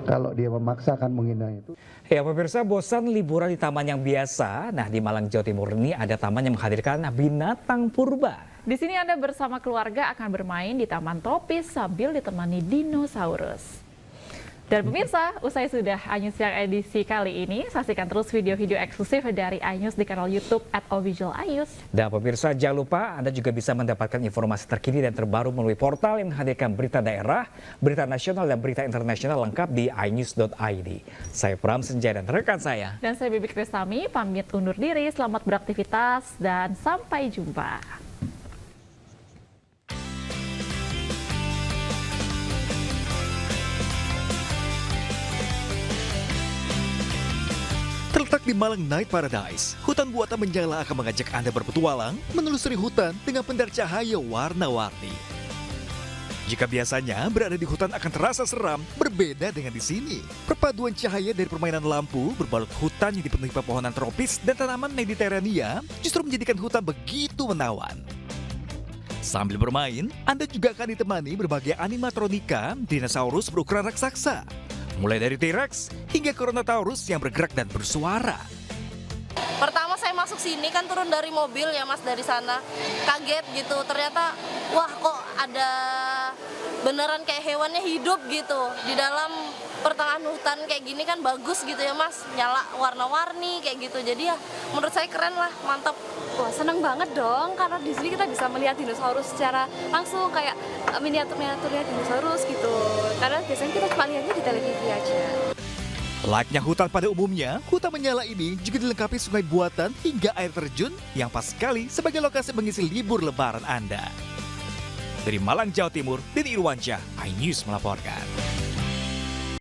[SPEAKER 24] kalau dia memaksakan menghina itu.
[SPEAKER 4] Ya pemirsa, bosan liburan di taman yang biasa? Nah, di Malang, Jawa Timur ini ada taman yang menghadirkan binatang purba.
[SPEAKER 9] Di sini Anda bersama keluarga akan bermain di taman tropis sambil ditemani dinosaurus. Dan pemirsa, usai sudah iNews Siang edisi kali ini, saksikan terus video-video eksklusif dari iNews di kanal YouTube @officialinews.
[SPEAKER 4] Dan pemirsa, jangan lupa Anda juga bisa mendapatkan informasi terkini dan terbaru melalui portal yang menghadirkan berita daerah, berita nasional, dan berita internasional lengkap di inews.id. Saya Pram Senjaya dan rekan saya.
[SPEAKER 9] Dan saya Bibi Kristami, pamit undur diri, selamat beraktivitas, dan sampai jumpa.
[SPEAKER 2] Terletak di Malang Night Paradise, hutan buatan Menjala akan mengajak Anda berpetualang menelusuri hutan dengan pendar cahaya warna-warni. Jika biasanya berada di hutan akan terasa seram, berbeda dengan di sini. Perpaduan cahaya dari permainan lampu berbalut hutan yang dipenuhi pepohonan tropis dan tanaman Mediterania justru menjadikan hutan begitu menawan. Sambil bermain, Anda juga akan ditemani berbagai animatronika dinosaurus berukuran raksasa. Mulai dari T-Rex hingga Carnotaurus yang bergerak dan bersuara.
[SPEAKER 11] Pertama saya masuk sini kan turun dari mobil ya Mas, dari sana. Kaget gitu, ternyata wah kok ada beneran kayak hewannya hidup gitu. Di dalam pertengahan hutan kayak gini kan bagus gitu ya Mas, nyala warna-warni kayak gitu. Jadi ya menurut saya keren lah, mantap.
[SPEAKER 13] Wah seneng banget dong, karena di sini kita bisa melihat dinosaurus secara langsung, kayak miniatur-miniaturnya dinosaurus gitu. Karena biasanya kita cuma lihatnya di televisi aja.
[SPEAKER 2] Layaknya hutan pada umumnya, hutan Menyala ini juga dilengkapi sungai buatan hingga air terjun yang pas sekali sebagai lokasi mengisi libur lebaran Anda. Dari Malang, Jawa Timur, Deni Irwansyah, iNews melaporkan.